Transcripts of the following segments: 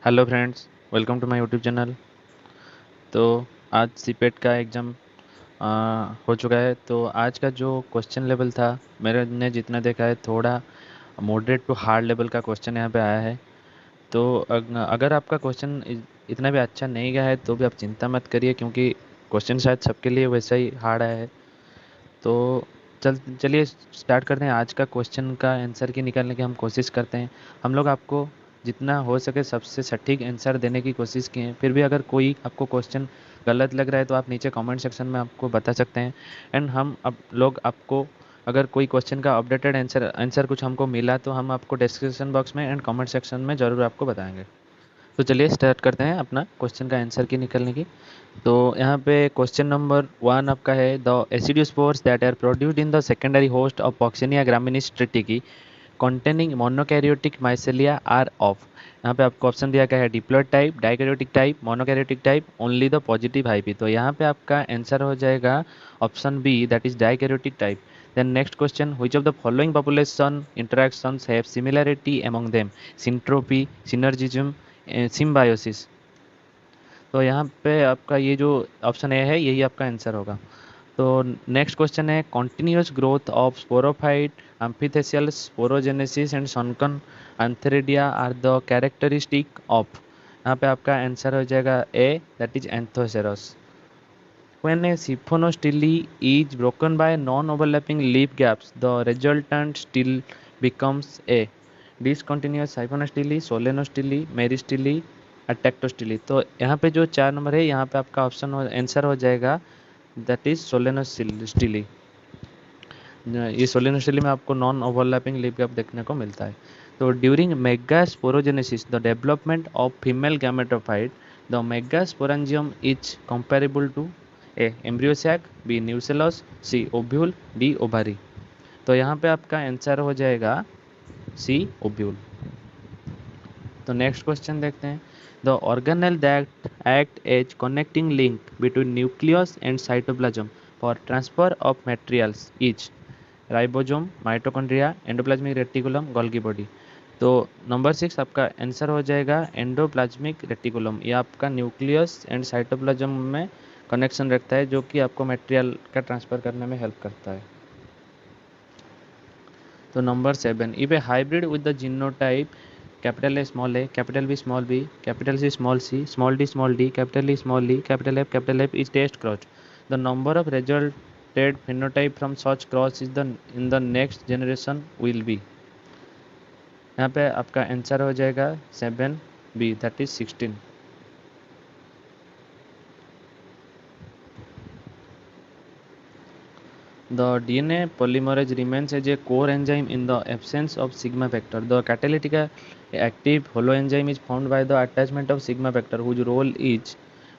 Hello friends, welcome to my YouTube channel. तो आज CIPET का एग्ज़ाम हो चुका है। तो आज का जो क्वेश्चन लेवल था, मेरे ने जितना देखा है थोड़ा मॉडरेट टू हार्ड लेवल का क्वेश्चन यहाँ पे आया है। तो अगर आपका क्वेश्चन इतना भी अच्छा नहीं गया है तो भी आप चिंता मत करिए, क्योंकि क्वेश्चन शायद सबके लिए वैसा ही हार्ड आया है। तो चलिए स्टार्ट करते हैं। आज का क्वेश्चन का आंसर की निकालने की हम कोशिश करते हैं। हम लोग आपको जितना हो सके सबसे सटीक आंसर देने की कोशिश की है। फिर भी अगर कोई आपको क्वेश्चन गलत लग रहा है तो आप नीचे कमेंट सेक्शन में आपको बता सकते हैं। एंड हम अब लोग आपको, अगर कोई क्वेश्चन का अपडेटेड आंसर आंसर कुछ हमको मिला तो हम आपको डिस्क्रिप्शन बॉक्स में एंड कमेंट सेक्शन में ज़रूर आपको बताएंगे। तो चलिए स्टार्ट करते हैं अपना क्वेश्चन का आंसर की निकलने की। तो यहाँ पे क्वेश्चन नंबर 1 आपका है, the aecidiospores that are produced in the secondary host of Puccinia graminis tritici containing monokaryotic mycelia are of। यहाँ पे आपको ऑप्शन दिया गया है diploid type, dikaryotic type, monokaryotic type, only the positive IP. तो यहाँ पे आपका आंसर हो जाएगा option B, that is dikaryotic type. Then next question, which of the following population interactions have similarity among them, syntrophy, synergism, symbiosis. तो यहाँ पे आपका ये जो ऑप्शन ए है यही आपका आंसर होगा। तो नेक्स्ट क्वेश्चन है, continuous growth of sporophyte, amphithecial sporogenesis and sunken antheridia are the characteristic of. यहाँ पे आपका आंसर हो जाएगा A, that is Anthoceros. When a siphonostele is broken by non-overlapping leaf gaps, the resultant stele becomes a discontinuous siphonostele, solenostele, meristele, atectostele। तो यहाँ पे जो 4 number है यहाँ पे आपका ऑप्शन आंसर हो जाएगा, दैट इज सोलेनोस्टिली। ये सोलेनोस्टिली में आपको नॉन ओवरलैपिंग लीफ गैप देखने को मिलता है। तो during megasporogenesis the development of female gametophyte, the megasporangium is comparable to a embryo sac, b nucellus, c ovule, d ovary. तो यहाँ पे आपका आंसर हो जाएगा सी ओव्यूल। तो नेक्स्ट क्वेश्चन देखते हैं, the organelle that act as connecting link between nucleus and cytoplasm for transfer of materials is ribosome, mitochondria, endoplasmic reticulum, Golgi body. तो नंबर 6 आपका आंसर हो जाएगा एंडोप्लाज्मिक रेटिकुलम। ये आपका न्यूक्लियस एंड साइटोप्लाज्म में connection रखता है, जो कि आपको मटेरियल का ट्रांसफर करने में हेल्प करता है। तो number 7, if A hybrid with the genotype capital A small A, capital B small B, capital C small C, small D, capital E small E, capital F is test cross, the number of resulted phenotype from such cross is the in the next generation will be। यहाँ पे आपका answer हो जाएगा 7 B, that is 16। The DNA polymerase remains as a core enzyme in the absence of sigma factor. The catalytic active holoenzyme is formed by the attachment of sigma factor, whose role is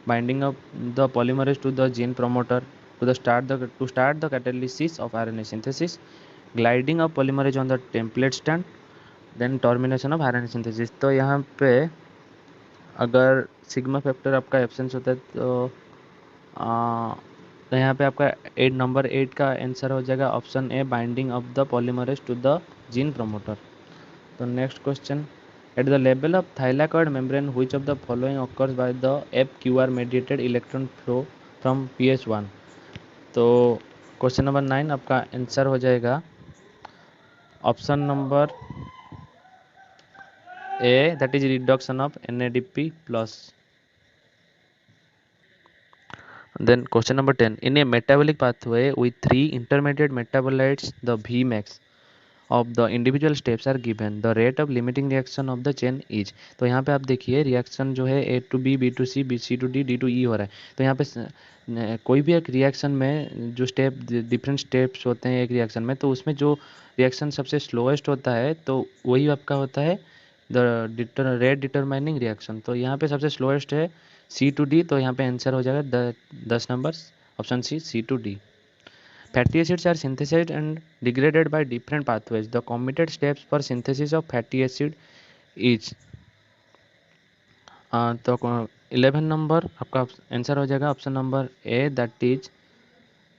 binding up the polymerase to the gene promoter to start the catalysis of RNA synthesis, gliding of polymerase on the template stand, then termination of RNA synthesis. तो यहाँ पे अगर sigma factor आपका absence होता है तो यहाँ पे आपका नंबर 8 का आंसर हो जाएगा option A, binding of the polymerase to the gene promoter. तो next question, at the level of thylakoid membrane which of the following occurs by the FQR mediated electron flow from pH1। तो question number 9 आपका answer हो जाएगा option number A, that is reduction of NADP plus। Then question number 10, in a metabolic pathway with 3 intermediate metabolites, the Vmax of the individual steps are given, the rate of limiting reaction of the chain is। तो यहाँ पे आप देखिए reaction जो है A to B, B to C, C to D, D to E हो रहा है। तो यहाँ पे कोई भी एक रिएक्शन में जो डिफरेंट स्टेप्स होते हैं एक रिएक्शन में, तो उसमें जो रिएक्शन सबसे स्लोएस्ट होता है तो वही आपका होता है द रेट डिटरमाइनिंग रिएक्शन। तो यहाँ पे सबसे स्लोएस्ट है C to D, तो यहाँ पे आंसर हो जाएगा 10 number, option C, C to D। Fatty acids are synthesized and degraded by different pathways. The committed steps for synthesis of fatty acid is तो 11 नंबर आपका आंसर हो जाएगा option number A, that is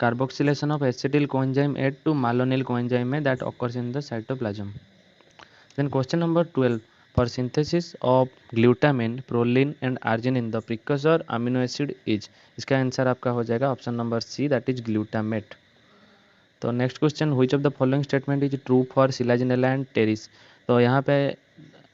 carboxylation of acetyl coenzyme A to malonyl coenzyme में that occurs in the cytoplasm. Then question number 12, for synthesis of glutamine, proline and arginine in the precursor amino acid is. इसका answer आपका हो जाएगा option number C, that is glutamate. तो next question, which of the following statement is true for Selaginella and Pteris. तो यहाँ पे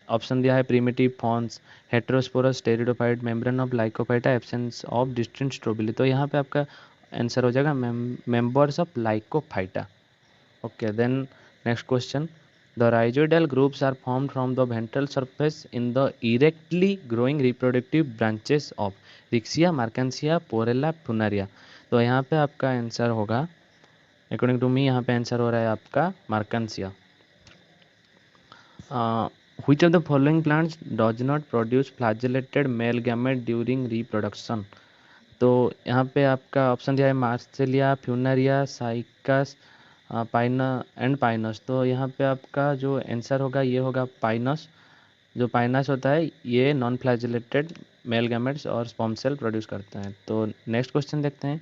option दिया है primitive forms, heterosporous pteridophyte, membrane of Lycophyta, absence of distinct strobili. तो यहाँ पे आपका आंसर हो जाएगा members of Lycophyta. Okay, then next question, the rhizoidal groups are formed from the ventral surface in the erectly growing reproductive branches of Rixia, Marcansia, Porella, Funaria। तो यहाँ पे आपका आंसर होगा, अकॉर्डिंग टू मी यहाँ पे answer हो रहा है आपका मार्कनसिया। Which of the following plants does not produce flagellated male gamete during reproduction। तो यहाँ पे आपका ऑप्शन दिया है मार्सेलिया, फ्यूनरिया, साइकस, पाइन एंड पाइनस। तो यहाँ पे आपका जो आंसर होगा ये होगा पाइनस। जो पाइनस होता है ये नॉन फ्लैजेलेटेड मेल गैमेट्स और स्पर्म सेल प्रोड्यूस करता है। तो नेक्स्ट क्वेश्चन देखते हैं,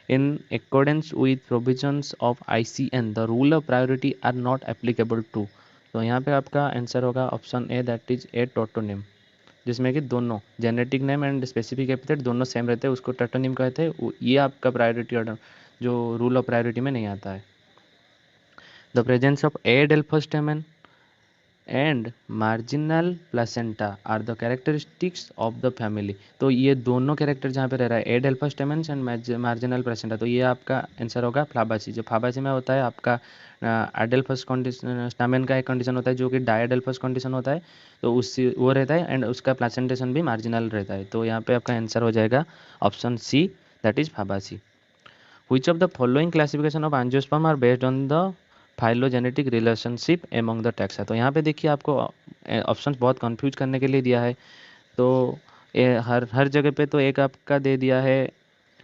in accordance with provisions of ICN the rule of priority are not applicable to. तो यहाँ पे आपका आंसर होगा option A, that is a tautonym, जिसमें कि दोनों genetic name and specific epithet दोनों सेम रहते हैं, उसको टोटोनिम कहते हैं। ये आपका प्रायोरिटी ऑर्डर जो रूल ऑफ प्रायोरिटी में नहीं आता है। The presence of a delpho stamen and marginal placenta are the characteristics of the family. तो ये दोनों कैरेक्टर जहाँ पे रह रहा है, a delpho stamens and marginal placenta, तो ये आपका आंसर होगा फ्लाबासी। जो फ्लाबासी में होता है आपका एडेल्फस कंडीशन, स्टामेन का एक कंडीशन होता है जो कि डायडेल्फस कंडीशन होता है, तो उससे वो रहता है एंड उसका प्लासेंटेशन भी मार्जिनल रहता है। तो यहाँ पे आपका आंसर हो जाएगा option C, that is Fabaceae. Which of the following classification of angiosperm are based on the phylogenetic relationship among the taxa। तो यहाँ पे देखिए आपको ऑप्शंस बहुत कंफ्यूज करने के लिए दिया है। तो हर हर जगह पे तो एक आपका दे दिया है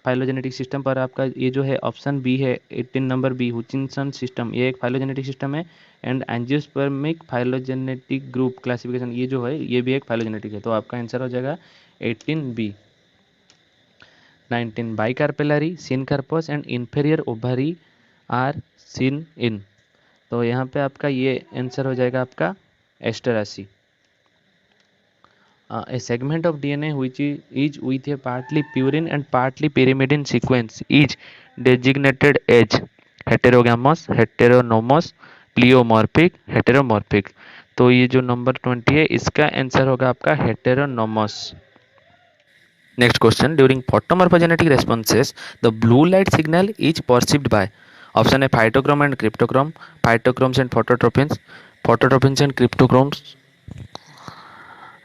फाइलोजेनेटिक सिस्टम पर, आपका ये जो है ऑप्शन बी है 18 नंबर बी, हुचिनसन सिस्टम, ये एक फाइलोजेनेटिक सिस्टम है। And angiospermic phylogenetic group classification ये जो है ये भी एक फाइलोजेनेटिक है। तो आपका आंसर हो जाएगा 18 B. 19 bicarpellary, syncarpous and inferior ovary are seen in। तो यहाँ पे आपका ये आंसर हो जाएगा आपका एस्टरासी। A segment of DNA which is with a partly purine and partly pyrimidine sequence is designated as heterogamous, heteronomous, pleomorphic, heteromorphic। तो ये जो नंबर 20 है इसका आंसर होगा आपका हेटेरोनोमस। Next question, during photomorphogenetic responses, the blue light signal is perceived by option A phytochrome and cryptochrome, phytochromes and phototropins, phototropins and cryptochromes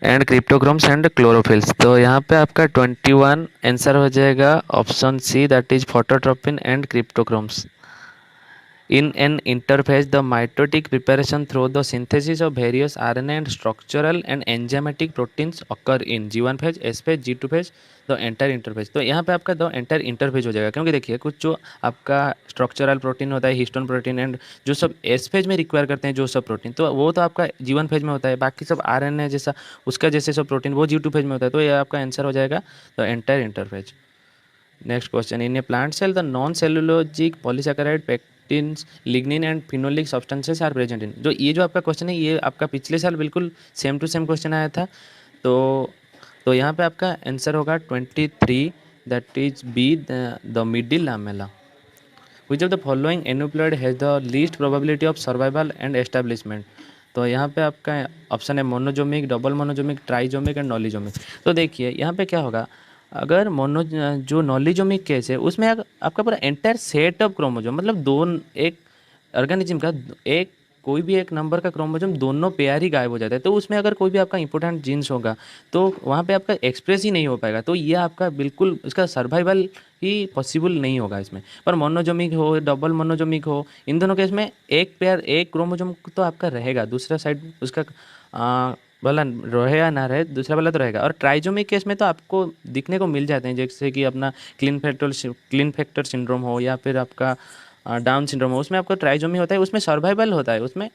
and cryptochromes and chlorophylls. तो यहाँ पे आपका 21 आंसर हो जाएगा option C, that is phototropin and cryptochromes. In an interphase, the mitotic preparation through the synthesis of various RNA and structural and enzymatic proteins occur in G1 phase, S phase, G2 phase, the entire interphase। तो यहाँ पे आपका the entire interphase हो जाएगा, क्योंकि देखिए कुछ जो आपका स्ट्रक्चरल प्रोटीन होता है, हिस्टोन प्रोटीन एंड जो सब एस फेज में रिक्वायर करते हैं जो सब प्रोटीन, तो वो तो आपका G1 फेज में होता है। बाकी सब RNA जैसा उसका जैसे सब प्रोटीन वो G2 फेज में होता है। तो ये आपका आंसर हो जाएगा the entire interphase. Next question, in a plant cell the non cellulosic polysaccharide pectins, lignin and phenolic substances are present in. जो ये जो आपका क्वेश्चन है ये आपका पिछले साल बिल्कुल सेम टू सेम क्वेश्चन आया था। तो यहाँ पे आपका आंसर होगा 23, that is B, the middle lamella. Which of the following aneuploid has the least probability of survival and establishment. तो यहाँ पे आपका ऑप्शन है मोनोजोमिक, डबल मोनोजोमिक, ट्राइजोमिक एंड नॉलीजोमिक। तो देखिए यहाँ पे क्या होगा, अगर जो नॉलीजोमिक केस है उसमें आपका पूरा एंटायर सेट ऑफ क्रोमोजोम, मतलब एक ऑर्गेनिज्म का एक कोई भी एक नंबर का क्रोमोजोम दोनों पेयर ही गायब हो जाता है। तो उसमें अगर कोई भी आपका इंपॉर्टेंट जीन्स होगा तो वहाँ पे आपका एक्सप्रेस ही नहीं हो पाएगा। तो ये आपका बिल्कुल उसका सर्वाइवल ही पॉसिबल नहीं होगा इसमें। पर मोनोजोमिक हो, डबल मोनोजोमिक हो, इन दोनों केस में एक पेयर एक क्रोमोजोम तो आपका रहेगा, दूसरा साइड उसका भला रहे या ना रहे दूसरा वाला तो रहेगा। और ट्राइजोमिक केस में तो आपको दिखने को मिल जाते हैं, जैसे कि अपना क्लीन फैक्टर सिंड्रोम हो या फिर आपका डाउन सिंड्रोम हो, उसमें आपको ट्राइजोमी होता है, उसमें सर्वाइवल होता है। उसमें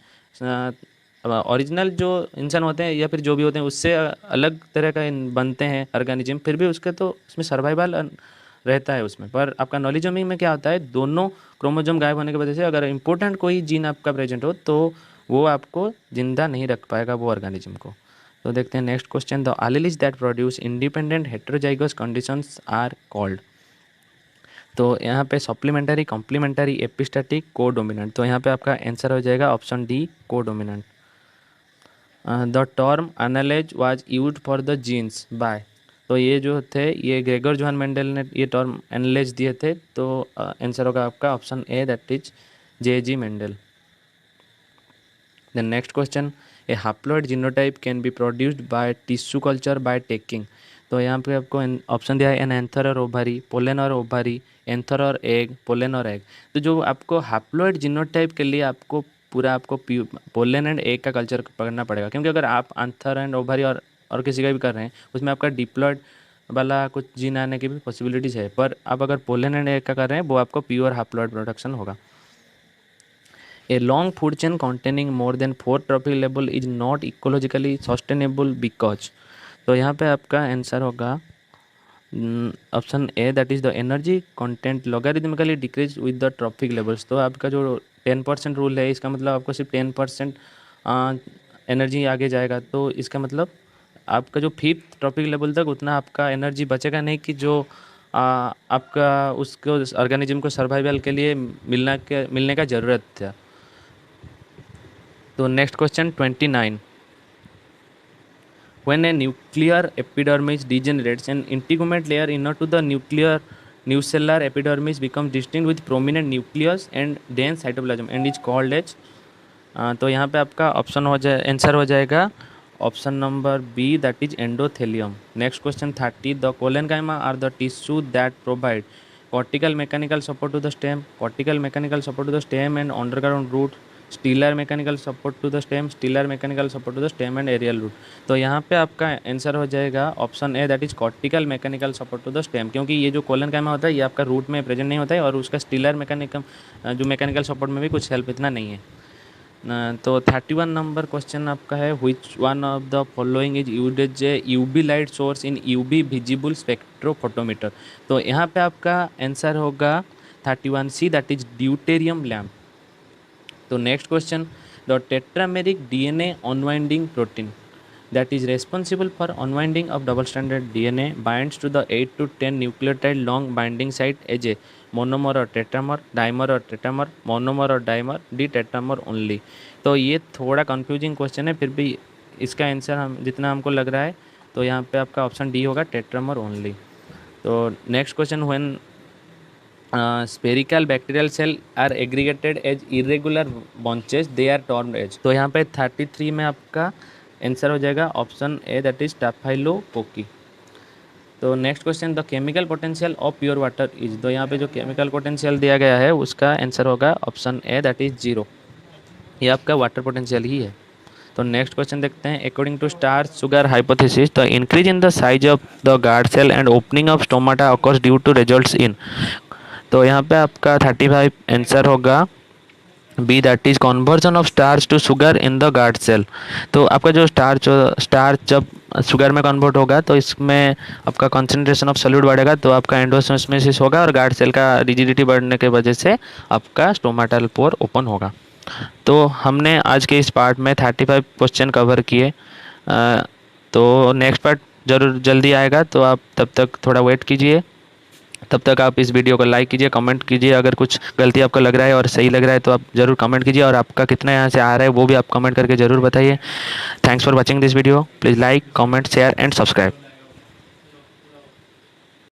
ओरिजिनल जो इंसान होते हैं या फिर जो भी होते हैं उससे अलग तरह का बनते हैं ऑर्गेनिज्म, फिर भी उसके तो उसमें सर्वाइवल रहता है उसमें। पर आपका नॉलीजोमी में क्या होता है, दोनों क्रोमोजोम गायब होने की वजह से अगर इंपॉर्टेंट कोई जीन आपका प्रेजेंट हो तो वो आपको जिंदा नहीं रख पाएगा वो ऑर्गेनिज्म को। तो देखते हैं next question, the alleles that produce independent heterozygous conditions are called. तो यहाँ पे सप्लीमेंट्री, कॉम्प्लीमेंट्री, एपिस्टैटिक, कोडोमिनेंट। तो यहाँ पे आपका आंसर हो जाएगा option D, codominant. The term anlage was used for the genes by. तो ये जो थे, ये ग्रेगर जोहान मेंडल ने ये टर्म एनालेज दिए थे। तो आंसर होगा आपका option A, that is J G. Mendel. Then next question, a haploid genotype can be produced by tissue culture by taking। तो यहाँ पे आपको ऑप्शन दिया है एन एंथर और ओवरी, पोलन और ओवरी, एंथर और एग, पोलन और एग। तो जो आपको हैप्लॉइड जीनोटाइप के लिए आपको पूरा आपको पोलन एंड एग का कल्चर पकड़ना पड़ेगा, क्योंकि अगर आप एंथर एंड ओवरी और किसी का भी कर रहे हैं उसमें आपका डिप्लॉइड वाला कुछ जीन आने की भी पॉसिबिलिटीज़ है, पर आप अगर पोलन एंड एग का कर रहे हैं वो आपको प्योर हैप्लॉइड प्रोडक्शन होगा। A long food chain containing more than 4 trophic level is not ecologically sustainable because। तो यहाँ पे आपका आंसर होगा option A, that is the energy content logarithmically decrease with the trophic levels. तो आपका जो 10% rule है, इसका मतलब आपको सिर्फ 10% एनर्जी आगे जाएगा। तो इसका मतलब आपका जो 5th ट्रॉफिक लेवल तक उतना आपका एनर्जी बचेगा नहीं कि जो आपका उसको ऑर्गेनिज्म को सर्वाइवल के लिए मिलने का ज़रूरत था। तो next question 29, when a nuclear epidermis degenerates an integument layer inner to the nucellar epidermis becomes distinct with prominent nucleus and dense cytoplasm and is called as। तो यहाँ पे आपका ऑप्शन हो जाए, आंसर हो जाएगा option number B, that is endothelium. Next question 30, the collenchyma are the tissue that provide cortical mechanical support to the stem, cortical mechanical support to the stem and underground root, stelar mechanical support to the stem, stelar mechanical support to the stem and aerial root. तो यहाँ पे आपका answer हो जाएगा option A, that is cortical mechanical support to the stem, क्योंकि ये जो collenchyma होता है ये आपका रूट में प्रेजेंट नहीं होता है और उसका स्टीलर मैकेनिकल जो मैकेनिकल सपोर्ट में भी कुछ हेल्प इतना नहीं है। तो 31 नंबर क्वेश्चन आपका है, which one of the following is used as a UV light source in UV visible spectrophotometer. तो यहाँ पे आपका आंसर होगा 31C, that is deuterium lamp. तो next question, the tetrameric DNA unwinding protein that is responsible for unwinding of double stranded DNA binds to the 8 to 10 nucleotide long binding site as a monomer और tetramer, dimer और tetramer, monomer और dimer, D tetramer only. तो ये थोड़ा confusing question है, फिर भी इसका आंसर हम जितना हमको लग रहा है तो यहाँ पे आपका ऑप्शन डी होगा, टेट्रामर ओनली। तो next question, when spherical bacterial cell are aggregated as irregular bunches they are termed as. तो यहाँ पे 33 में आपका आंसर हो जाएगा option A, that is staphylococci. तो next question, the chemical potential of pure water is. तो यहाँ पे जो केमिकल पोटेंशियल दिया गया है उसका आंसर होगा ऑप्शन ए, दैट इज 0। ये आपका वाटर पोटेंशियल ही है। तो नेक्स्ट क्वेश्चन देखते हैं, according to starch sugar hypothesis the increase in the size of the guard cell and opening of stomata occurs due to results in. तो यहाँ पे आपका 35 आंसर होगा B, that is conversion of starch to sugar in the guard cell. तो आपका जो starch जब sugar में कन्वर्ट होगा तो इसमें आपका कंसंट्रेशन ऑफ सॉल्यूट बढ़ेगा, तो आपका एंडोस्मोसिस होगा और गार्ड सेल का रिजिडिटी बढ़ने के वजह से आपका स्टोमाटल पोर ओपन होगा। तो हमने आज के इस पार्ट में 35 क्वेश्चन कवर किए। तो नेक्स्ट पार्ट ज़रूर जल्दी आएगा, तो आप तब तक थोड़ा वेट कीजिए। तब तक आप इस वीडियो को लाइक कीजिए, कमेंट कीजिए। अगर कुछ गलती आपको लग रहा है और सही लग रहा है तो आप ज़रूर कमेंट कीजिए, और आपका कितना यहाँ से आ रहा है वो भी आप कमेंट करके ज़रूर बताइए। Thanks for watching this video. Please like, comment, share and subscribe.